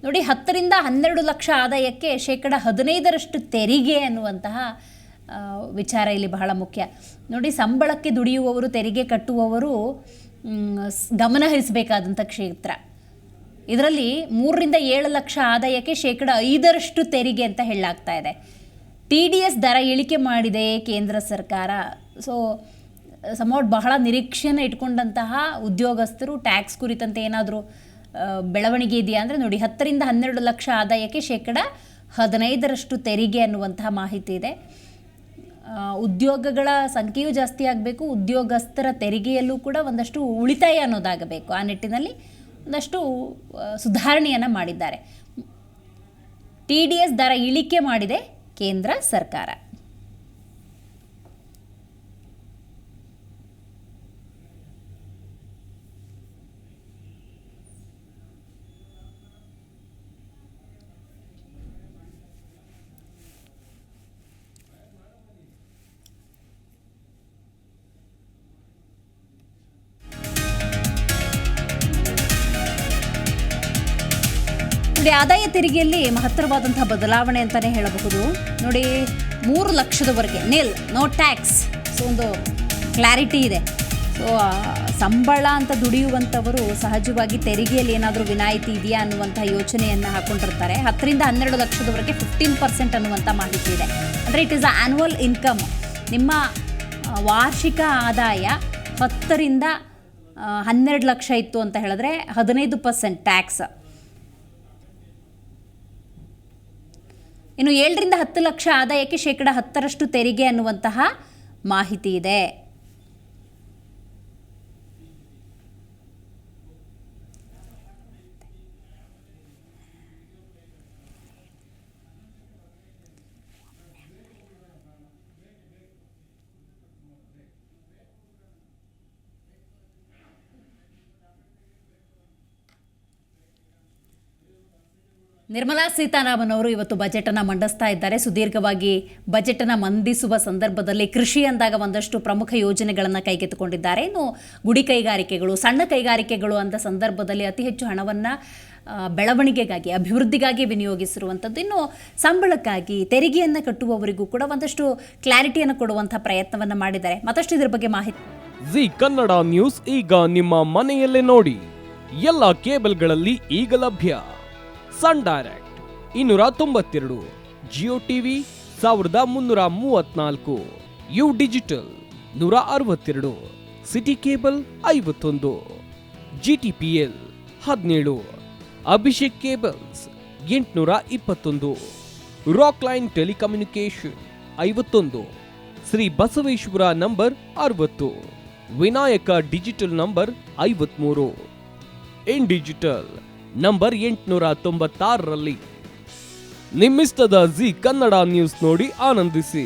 ನೋಡಿ 10ರಿಂದ 12 ಲಕ್ಷ ಆದಾಯಕ್ಕೆ 15% ತೆರಿಗೆ ಅನ್ನುವಂತಹ ವಿಚಾರ ಇಲ್ಲಿ ಬಹಳ ಮುಖ್ಯ. ನೋಡಿ, ಸಂಬಳಕ್ಕೆ ದುಡಿಯುವವರು, ತೆರಿಗೆ ಕಟ್ಟುವವರು ಗಮನ ಹರಿಸಬೇಕಾದಂಥ ಕ್ಷೇತ್ರ. ಇದರಲ್ಲಿ 3ರಿಂದ 7 ಲಕ್ಷ ಆದಾಯಕ್ಕೆ 5% ತೆರಿಗೆ ಅಂತ ಹೇಳಲಾಗ್ತಾ ಇದೆ. TDS ದರ ಇಳಿಕೆ ಮಾಡಿದೆ ಕೇಂದ್ರ ಸರ್ಕಾರ. ಸೊ ಸಮೌಟ್ ಬಹಳ ನಿರೀಕ್ಷೆಯನ್ನು ಇಟ್ಕೊಂಡಂತಹ ಉದ್ಯೋಗಸ್ಥರು ಟ್ಯಾಕ್ಸ್ ಕುರಿತಂತೆ ಏನಾದರೂ ಬೆಳವಣಿಗೆ ಇದೆಯಾ ಅಂದರೆ ನೋಡಿ, 10ರಿಂದ 12 ಲಕ್ಷ ಆದಾಯಕ್ಕೆ 15% ತೆರಿಗೆ ಅನ್ನುವಂತಹ ಮಾಹಿತಿ ಇದೆ. ಉದ್ಯೋಗಗಳ ಸಂಖ್ಯೆಯೂ ಜಾಸ್ತಿ ಆಗಬೇಕು, ಉದ್ಯೋಗಸ್ಥರ ತೆರಿಗೆಯಲ್ಲೂ ಕೂಡ ಒಂದಷ್ಟು ಉಳಿತಾಯ ಅನ್ನೋದಾಗಬೇಕು. ಆ ನಿಟ್ಟಿನಲ್ಲಿ ಒಂದಷ್ಟು ಸುಧಾರಣೆಯನ್ನು ಮಾಡಿದ್ದಾರೆ. TDS ದರ ಇಳಿಕೆ ಮಾಡಿದೆ ಕೇಂದ್ರ ಸರ್ಕಾರ. ಆದಾಯ ತೆರಿಗೆಯಲ್ಲಿ ಮಹತ್ತರವಾದಂತಹ ಬದಲಾವಣೆ ಅಂತಲೇ ಹೇಳಬಹುದು. ನೋಡಿ, 3 ಲಕ್ಷದವರೆಗೆ ನೋ ಟ್ಯಾಕ್ಸ್. ಸೊ ಒಂದು ಕ್ಲಾರಿಟಿ ಇದೆ. ಸೊ ಸಂಬಳ ಅಂತ ದುಡಿಯುವಂಥವರು ಸಹಜವಾಗಿ ತೆರಿಗೆಯಲ್ಲಿ ಏನಾದರೂ ವಿನಾಯಿತಿ ಇದೆಯಾ ಅನ್ನುವಂಥ ಯೋಚನೆಯನ್ನು ಹಾಕ್ಕೊಂಡಿರ್ತಾರೆ. 10ರಿಂದ 12 ಲಕ್ಷದವರೆಗೆ 15% ಅನ್ನುವಂಥ ಮಾಹಿತಿ ಇದೆ. ಅಂದರೆ it is a annual income. ನಿಮ್ಮ ವಾರ್ಷಿಕ ಆದಾಯ 10ರಿಂದ 12 ಲಕ್ಷ ಇತ್ತು ಅಂತ ಹೇಳಿದ್ರೆ 15% ಟ್ಯಾಕ್ಸ್. ಇನ್ನು 7ರಿಂದ 10 ಲಕ್ಷ ಆದಾಯಕ್ಕೆ 10% ತೆರಿಗೆ ಅನ್ನುವಂತಹ ಮಾಹಿತಿ ಇದೆ. ನಿರ್ಮಲಾ ಸೀತಾರಾಮನ್ ಅವರು ಇವತ್ತು ಬಜೆಟನ್ನು ಮಂಡಿಸ್ತಾ ಇದ್ದಾರೆ. ಸುದೀರ್ಘವಾಗಿ ಬಜೆಟನ್ನು ಮಂಡಿಸುವ ಸಂದರ್ಭದಲ್ಲಿ ಕೃಷಿ ಅಂದಾಗ ಒಂದಷ್ಟು ಪ್ರಮುಖ ಯೋಜನೆಗಳನ್ನು ಕೈಗೆತ್ತಿಕೊಂಡಿದ್ದಾರೆ. ಇನ್ನು ಗುಡಿ ಕೈಗಾರಿಕೆಗಳು, ಸಣ್ಣ ಕೈಗಾರಿಕೆಗಳು ಅಂತ ಸಂದರ್ಭದಲ್ಲಿ ಅತಿ ಹೆಚ್ಚು ಹಣವನ್ನು ಬೆಳವಣಿಗೆಗಾಗಿ, ಅಭಿವೃದ್ಧಿಗಾಗಿ ವಿನಿಯೋಗಿಸಿರುವಂಥದ್ದು. ಇನ್ನು ಸಂಬಳಕ್ಕಾಗಿ, ತೆರಿಗೆಯನ್ನು ಕಟ್ಟುವವರಿಗೂ ಕೂಡ ಒಂದಷ್ಟು ಕ್ಲಾರಿಟಿಯನ್ನು ಕೊಡುವಂಥ ಪ್ರಯತ್ನವನ್ನು ಮಾಡಿದ್ದಾರೆ. ಮತ್ತಷ್ಟು ಇದರ ಬಗ್ಗೆ ಮಾಹಿತಿ. ಜಿ ಕನ್ನಡ ನ್ಯೂಸ್ ಈಗ ನಿಮ್ಮ ಮನೆಯಲ್ಲೇ ನೋಡಿ. ಎಲ್ಲ ಕೇಬಲ್ಗಳಲ್ಲಿ ಈಗ ಲಭ್ಯ. Sun Direct 292, Jio TV 1334, U digital 162, City Cable 51, GTPL 17, Abhishek cables 821, Rockline telecommunication 51, Shri Basaveshwara number 60, Vinayaka digital number 53, in digital number 896ರಲ್ಲಿ. ನಿಮ್ಮಿಸ್ತದ ಜಿ ಕನ್ನಡ ನ್ಯೂಸ್ ನೋಡಿ ಆನಂದಿಸಿ.